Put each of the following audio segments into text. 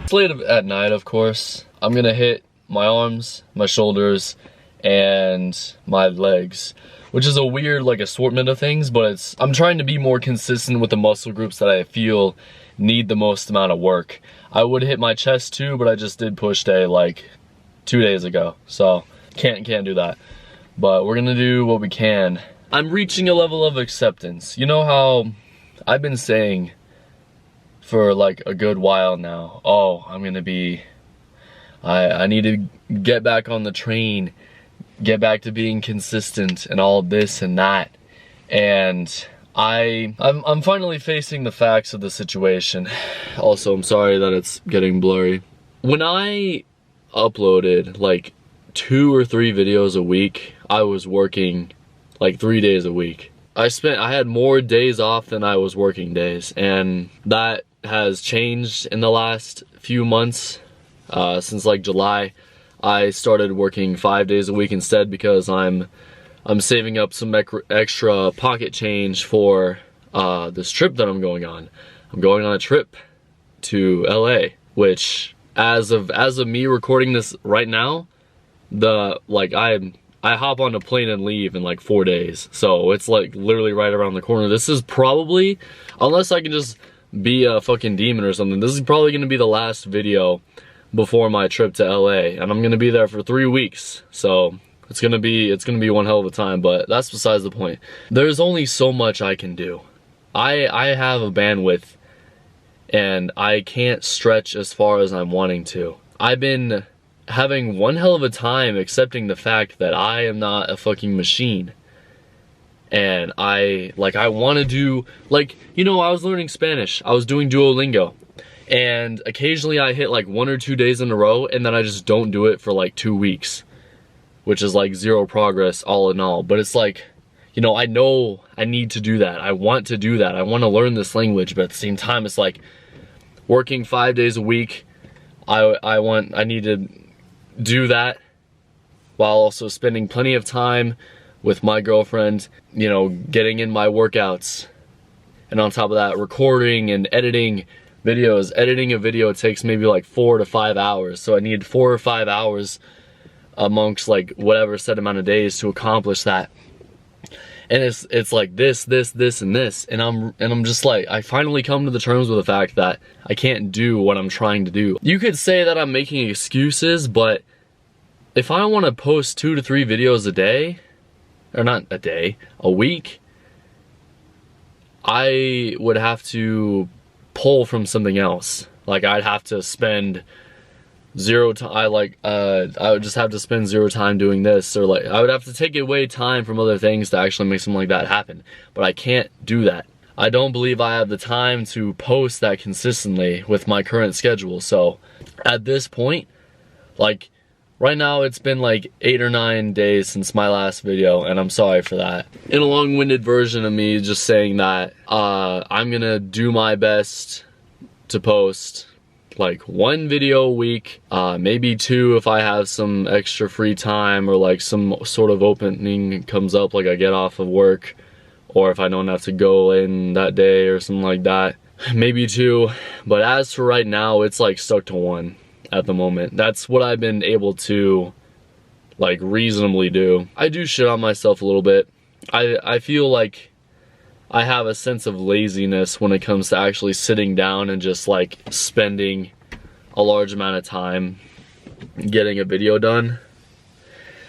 It's late at night, of course. I'm gonna hit my arms, my shoulders, and my legs, which is a weird like assortment of things, but I'm trying to be more consistent with the muscle groups that I feel need the most amount of work. I would hit my chest too, but I just did push day like 2 days ago, so can't do that. But we're gonna do what we can. I'm reaching a level of acceptance. You know how I've been saying for like a good while now, oh, I'm gonna be, I need to get back on the train, get back to being consistent and all this and that. And I'm finally facing the facts of the situation. Also, I'm sorry that it's getting blurry. When I uploaded like 2 or 3 videos a week, I was working like 3 days a week. I had more days off than I was working days, and that has changed in the last few months. Since like July, I started working 5 days a week instead, because I'm saving up some extra pocket change for this trip that I'm going on. I'm going on a trip to LA, which as of me recording this right now, I hop on a plane and leave in like 4 days. So it's like literally right around the corner. This is probably, unless I can just be a fucking demon or something, this is probably gonna be the last video before my trip to LA, and I'm gonna be there for 3 weeks. So it's gonna be one hell of a time, but that's besides the point. There's only so much I can do. I have a bandwidth, and I can't stretch as far as I'm wanting to. I've been having one hell of a time accepting the fact that I am not a fucking machine. And I want to do, like, you know, I was learning Spanish. I was doing Duolingo. And occasionally I hit like 1 or 2 days in a row, and then I just don't do it for like 2 weeks. Which is like zero progress all in all. But it's like, you know I need to do that. I want to do that. I want to learn this language. But at the same time, it's like working 5 days a week. I need to do that while also spending plenty of time with my girlfriend, you know, getting in my workouts. And on top of that, recording and editing videos. Editing a video takes maybe like 4 to 5 hours. So I need 4 or 5 hours amongst like whatever set amount of days to accomplish that. And it's like this, and this. And I'm just like, I finally come to the terms with the fact that I can't do what I'm trying to do. You could say that I'm making excuses, but if I want to post 2 to 3 videos a day, or not a day, a week, I would have to pull from something else. Like I'd have to spend zero time. I would just have to spend 0 time doing this, or like I would have to take away time from other things to actually make something like that happen. But I can't do that. I don't believe I have the time to post that consistently with my current schedule. So at this point, like Right now it's been like 8 or 9 days since my last video, and I'm sorry for that. In a long-winded version of me just saying that I'm gonna do my best to post like 1 video a week, maybe 2 if I have some extra free time, or like some sort of opening comes up, like I get off of work, or if I don't have to go in that day or something like that, maybe 2. But as for right now, it's like stuck to 1 at the moment. That's what I've been able to like reasonably do. I do shit on myself a little bit. I feel like I have a sense of laziness when it comes to actually sitting down and just like spending a large amount of time getting a video done.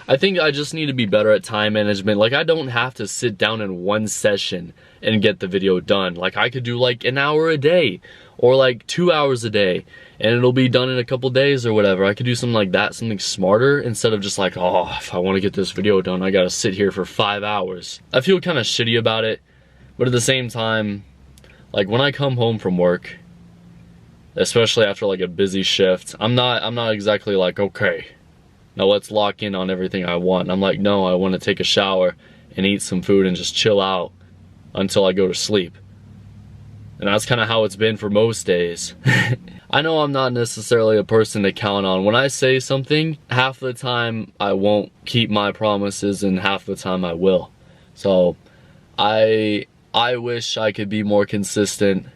I think I just need to be better at time management. Like, I don't have to sit down in 1 session and get the video done. Like, I could do like an hour a day, or like 2 hours a day, and it'll be done in a couple days or whatever. I could do something like that, something smarter, instead of just like, oh, if I want to get this video done, I gotta sit here for 5 hours. I feel kind of shitty about it, but at the same time, like when I come home from work, especially after like a busy shift, I'm not exactly like, okay, now let's lock in on everything I want. I'm like, no, I want to take a shower and eat some food and just chill out until I go to sleep. And that's kind of how it's been for most days. I know I'm not necessarily a person to count on. When I say something, half the time I won't keep my promises, and half the time I will. So I wish I could be more consistent,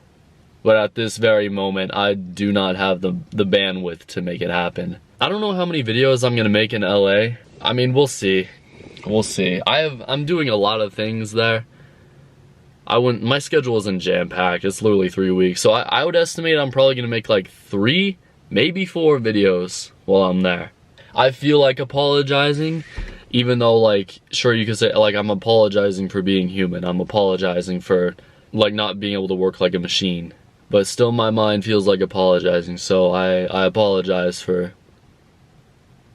but at this very moment, I do not have the bandwidth to make it happen. I don't know how many videos I'm gonna make in LA. I mean, we'll see. We'll see. I'm doing a lot of things there. My schedule isn't jam-packed. It's literally 3 weeks. So I would estimate I'm probably gonna make like 3, maybe 4 videos while I'm there. I feel like apologizing, even though, like, sure, you could say, like, I'm apologizing for being human. I'm apologizing for, like, not being able to work like a machine. But still, my mind feels like apologizing. So I apologize for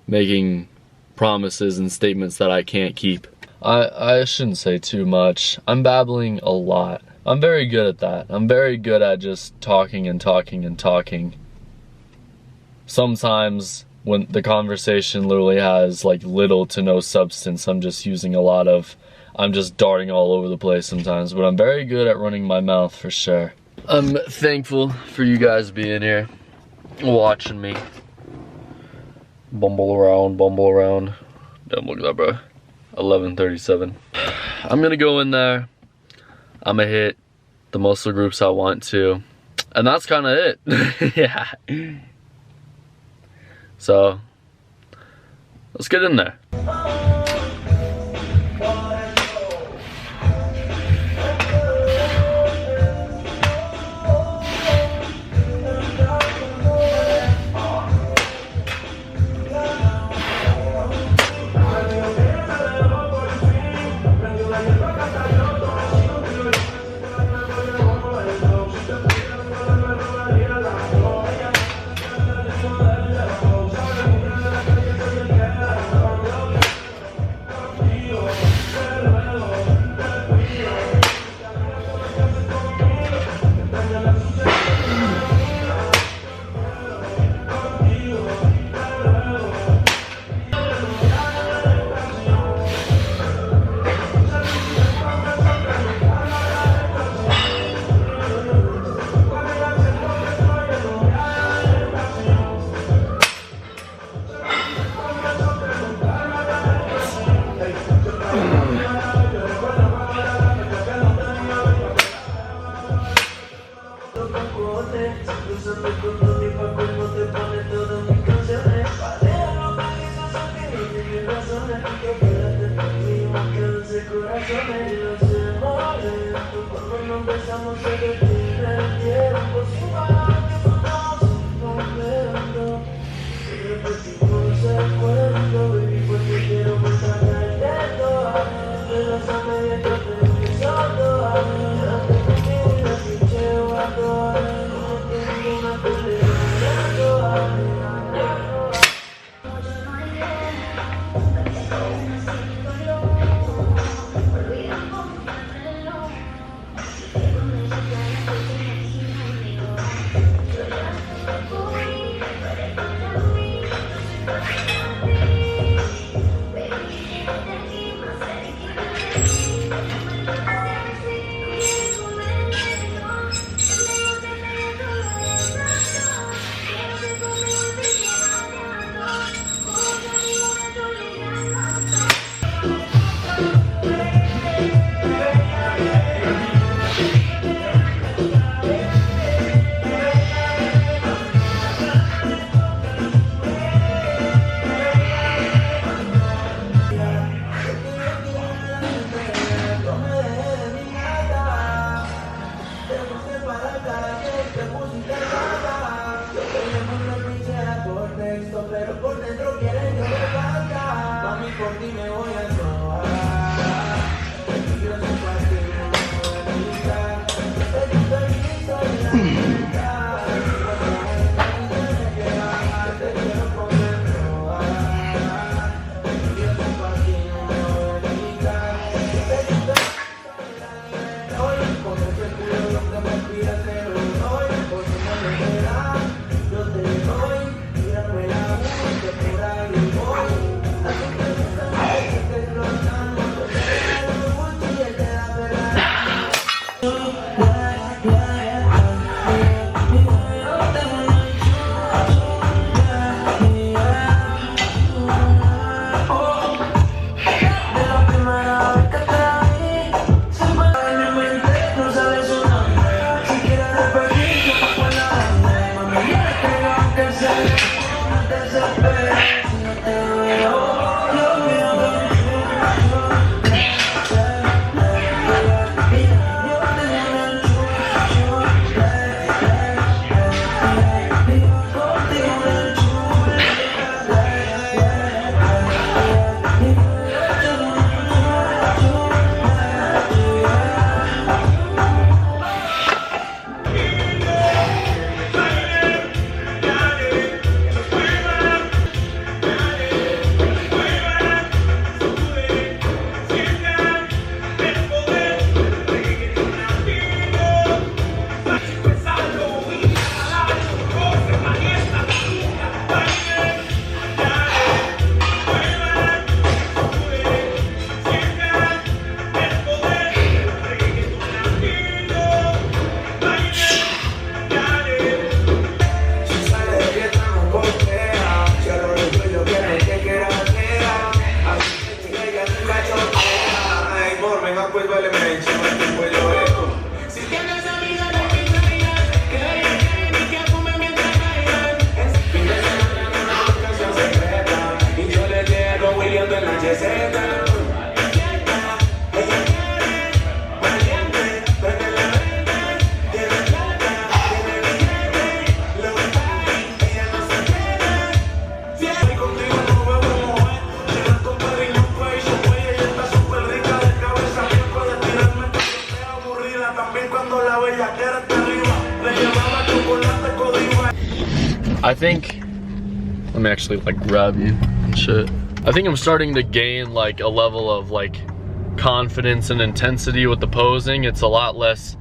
making promises and statements that I can't keep. I shouldn't say too much. I'm babbling a lot. I'm very good at that. I'm very good at just talking and talking and talking. Sometimes when the conversation literally has like little to no substance, I'm just darting all over the place sometimes, but I'm very good at running my mouth for sure. I'm thankful for you guys being here, watching me bumble around. Damn, look at that, bro. 11:37. I'm gonna go in there. I'm gonna hit the muscle groups I want to, and that's kind of it. Yeah. So let's get in there. I think, let me actually like grab you and shit. I think I'm starting to gain like a level of like confidence and intensity with the posing. It's a lot less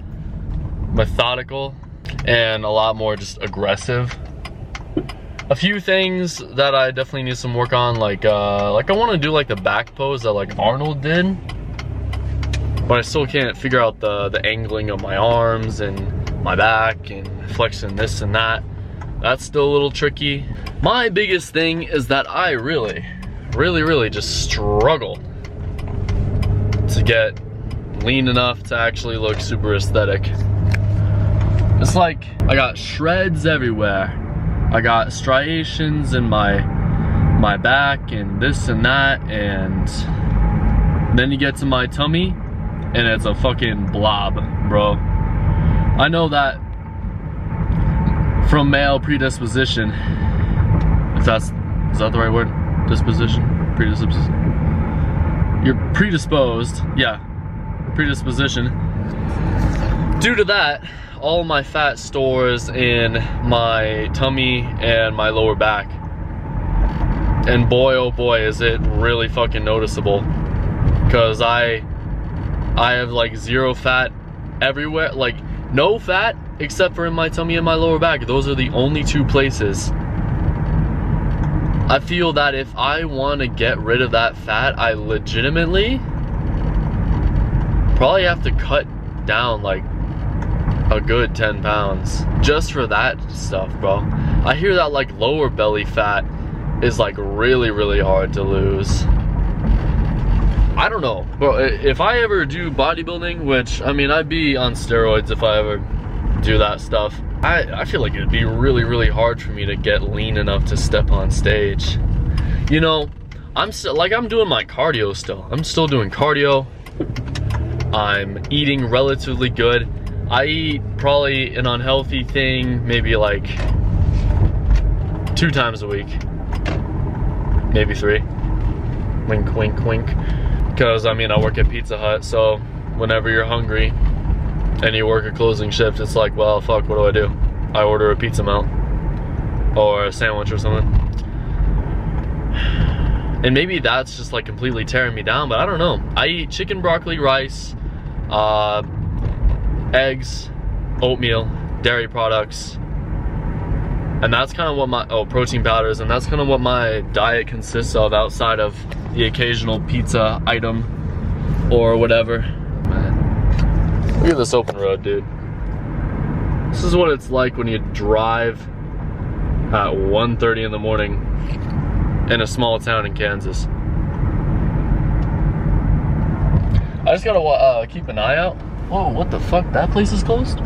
methodical and a lot more just aggressive. A few things that I definitely need some work on, like I want to do like the back pose that like Arnold did, but I still can't figure out the angling of my arms and my back and flexing this and that. That's still a little tricky. My biggest thing is that I really just struggle to get lean enough to actually look super aesthetic. It's like I got shreds everywhere. I got striations in my back and this and that, and then you get to my tummy and it's a fucking blob, bro. I know that from male predisposition, if is that the right word? Disposition? Predisposition? You're predisposed, yeah, predisposition. Due to that, all my fat stores in my tummy and my lower back. And boy, oh boy, is it really fucking noticeable. Cause I have like zero fat everywhere, like no fat except for in my tummy and my lower back. Those are the only two places. I feel that if I want to get rid of that fat, I legitimately probably have to cut down like a good 10 pounds just for that stuff, bro. I hear that like lower belly fat is like really hard to lose. I don't know, bro. If I ever do bodybuilding, which I mean I'd be on steroids if I ever do that stuff, I feel like it'd be really hard for me to get lean enough to step on stage. You know, I'm still like, I'm doing my cardio still. I'm still doing cardio. I'm eating relatively good. I eat probably an unhealthy thing, maybe like 2 times a week, maybe 3. Wink, wink, wink. Because I mean, I work at Pizza Hut, so whenever you're hungry and you work a closing shift, it's like, well, fuck, what do? I order a pizza melt or a sandwich or something. And maybe that's just like completely tearing me down, but I don't know. I eat chicken, broccoli, rice, eggs, oatmeal, dairy products, and that's kind of what my, protein powders, and that's kind of what my diet consists of outside of the occasional pizza item or whatever. Man, look at this open road, dude. This is what it's like when you drive at 1:30 in the morning in a small town in Kansas. I just gotta keep an eye out. Whoa, what the fuck? That place is closed?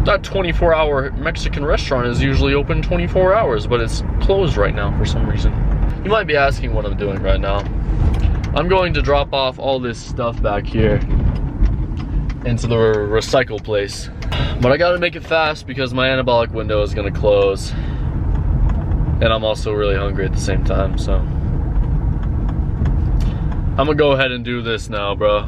That 24-hour Mexican restaurant is usually open 24 hours, but it's closed right now for some reason. You might be asking what I'm doing right now. I'm going to drop off all this stuff back here into the recycle place. But I gotta make it fast because my anabolic window is gonna close. And I'm also really hungry at the same time, so. I'm gonna go ahead and do this now, bro.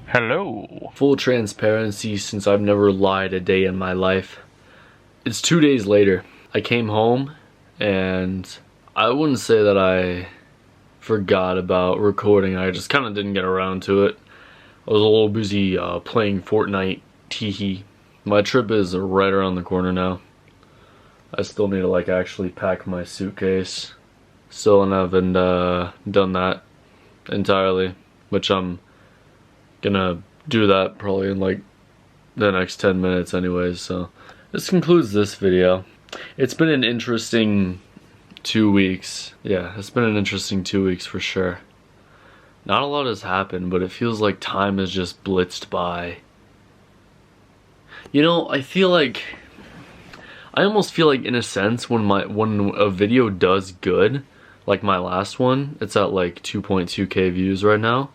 Hello. Full transparency, since I've never lied a day in my life. It's 2 days later. I came home and I wouldn't say that I forgot about recording. I just kind of didn't get around to it. I was a little busy playing Fortnite, teehee. My trip is right around the corner now. I still need to like actually pack my suitcase. Still haven't done that entirely, which I'm gonna do that probably in like the next 10 minutes anyways. So this concludes this video. It's been an interesting 2 weeks. Yeah, it's been an interesting 2 weeks for sure. Not a lot has happened, but it feels like time has just blitzed by. You know, I almost feel like, in a sense, when a video does good, like my last one, it's at like 2.2k views right now.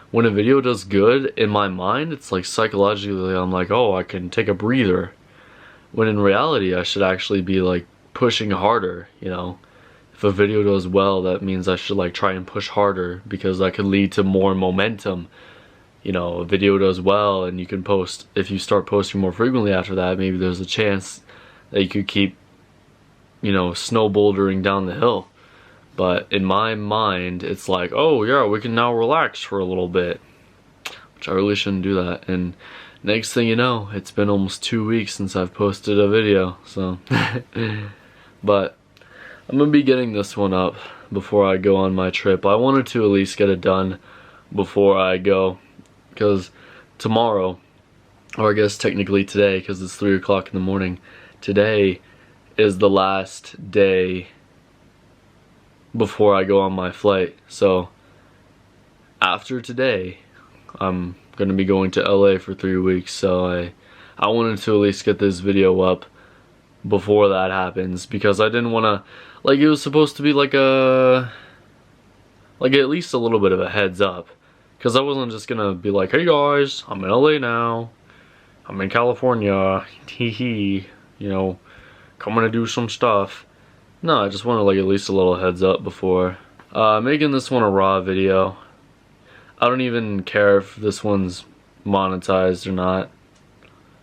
When a video does good, in my mind, it's like psychologically I'm like, oh, I can take a breather. When in reality, I should actually be like pushing harder, you know? If a video does well, that means I should like try and push harder, because that could lead to more momentum. You know, a video does well and you can post, if you start posting more frequently after that, maybe there's a chance that you could keep, you know, snow bouldering down the hill. But in my mind, it's like, oh yeah, we can now relax for a little bit, which I really shouldn't do that. And next thing you know, it's been almost 2 weeks since I've posted a video, so. But I'm gonna be getting this one up before I go on my trip. I wanted to at least get it done before I go, because tomorrow, or I guess technically today, because it's 3 o'clock in the morning, today is the last day before I go on my flight. So after today, I'm gonna be going to LA for 3 weeks, so I wanted to at least get this video up before that happens, because I didn't want to, like, it was supposed to be like at least a little bit of a heads up, because I wasn't just gonna be like, hey guys, I'm in LA now, I'm in California, hee, you know, coming to do some stuff. No, I just wanted like at least a little heads up before making this one a raw video. I don't even care if this one's monetized or not,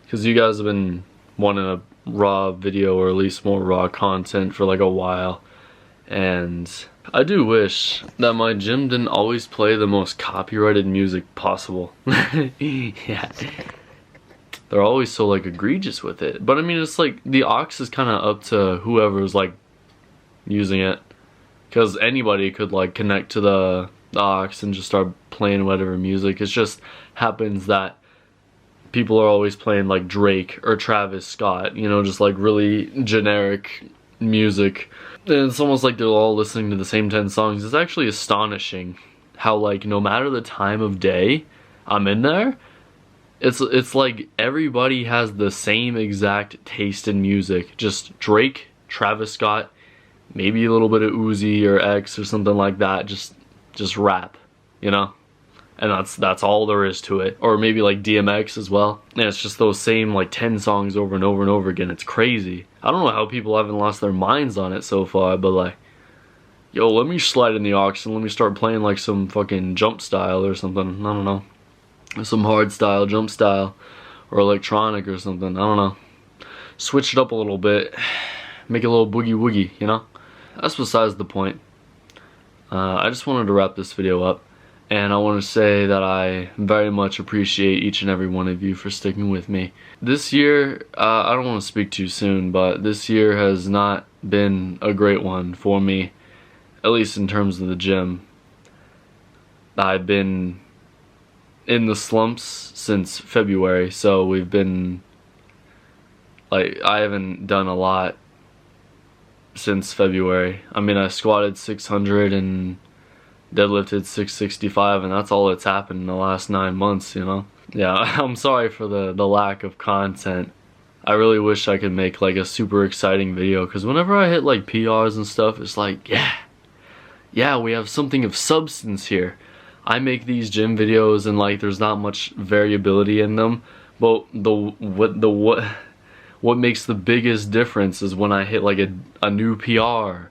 because you guys have been wanting a raw video, or at least more raw content, for like a while. And I do wish that my gym didn't always play the most copyrighted music possible. Yeah, they're always so like egregious with it. But I mean, it's like the aux is kind of up to whoever's like using it, because anybody could like connect to the aux and just start playing whatever music. It just happens that people are always playing like Drake or Travis Scott, you know, just like really generic music. And it's almost like they're all listening to the same 10 songs. It's actually astonishing how, like, no matter the time of day I'm in there, it's like everybody has the same exact taste in music. Just Drake, Travis Scott, maybe a little bit of Uzi or X or something like that. Just rap, you know? And that's all there is to it. Or maybe like DMX as well. And it's just those same like 10 songs over and over and over again. It's crazy. I don't know how people haven't lost their minds on it so far, but like, yo, let me slide in the aux and let me start playing like some fucking jump style or something. I don't know. Some hard style, jump style, or electronic or something. I don't know. Switch it up a little bit. Make a little boogie woogie, you know? That's besides the point. I just wanted to wrap this video up. And I want to say that I very much appreciate each and every one of you for sticking with me. This year, I don't want to speak too soon, but this year has not been a great one for me, at least in terms of the gym. I've been in the slumps since February, so we've been, like, I haven't done a lot since February. I mean, I squatted 600 and deadlifted 665, and that's all that's happened in the last 9 months, you know? Yeah, I'm sorry for the lack of content. I really wish I could make like a super exciting video, because whenever I hit like PRs and stuff, it's like, yeah, we have something of substance here. I make these gym videos and like there's not much variability in them, but what makes the biggest difference is when I hit like a new PR,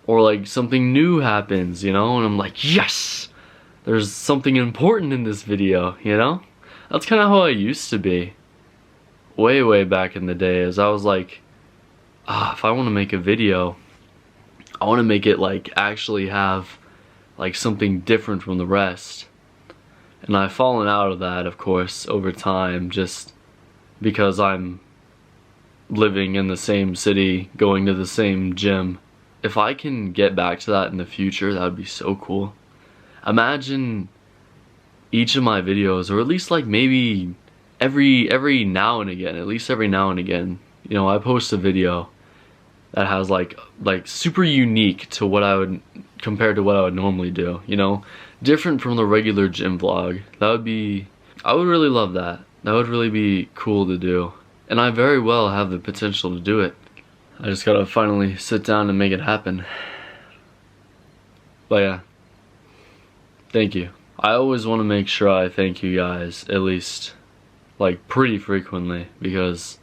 or like something new happens, you know, and I'm like, yes, there's something important in this video, you know? That's kind of how I used to be way back in the day. As I was like, if I want to make a video, I want to make it like actually have like something different from the rest. And I've fallen out of that, of course, over time, just because I'm living in the same city, going to the same gym. If I can get back to that in the future, that would be so cool. Imagine each of my videos, or at least like maybe every now and again, at least every now and again, you know, I post a video that has like super unique to what I would, compared to what I would normally do, you know, different from the regular gym vlog. That would be, I would really love that. That would really be cool to do, and I very well have the potential to do it. I just gotta finally sit down and make it happen. But yeah, thank you. I always want to make sure I thank you guys, at least like pretty frequently, because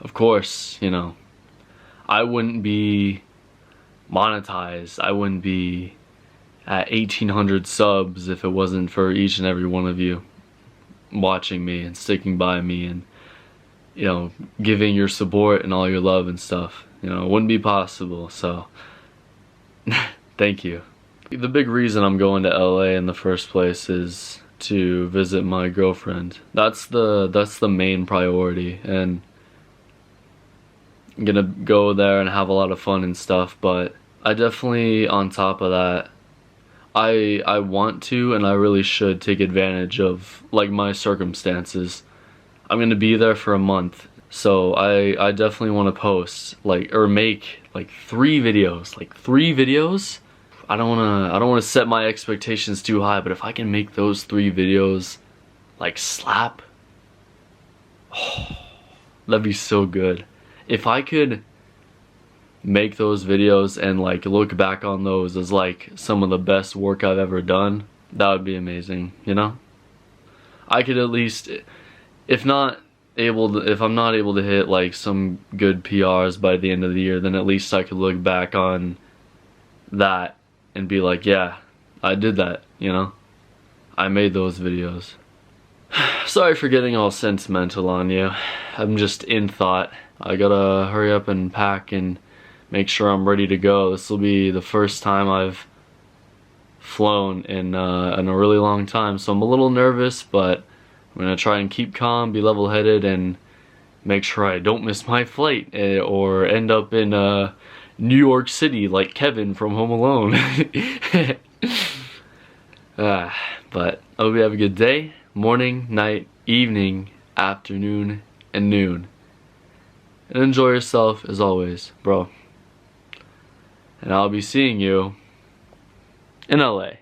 of course, you know, I wouldn't be monetized, I wouldn't be at 1,800 subs if it wasn't for each and every one of you watching me and sticking by me and, you know, giving your support and all your love and stuff. You know, it wouldn't be possible, so thank you. The big reason I'm going to LA in the first place is to visit my girlfriend. That's the main priority, and I'm gonna go there and have a lot of fun and stuff, but I definitely, on top of that, I want to, and I really should take advantage of like my circumstances. I'm gonna be there for a month, so I definitely want to post like, or make like 3 videos, like 3 videos. I don't wanna set my expectations too high, but if I can make those 3 videos like slap, oh, that'd be so good. If I could make those videos and like look back on those as like some of the best work I've ever done, that would be amazing, you know? I could at least, if I'm not able to hit like some good PRs by the end of the year, then at least I could look back on that and be like, yeah, I did that, you know? I made those videos. Sorry for getting all sentimental on you. I'm just in thought. I gotta hurry up and pack and make sure I'm ready to go. This will be the first time I've flown in a really long time, so I'm a little nervous, but I'm gonna try and keep calm, be level-headed, and make sure I don't miss my flight or end up in New York City like Kevin from Home Alone. But I hope you have a good day, morning, night, evening, afternoon, and noon. And enjoy yourself as always, bro. And I'll be seeing you in LA.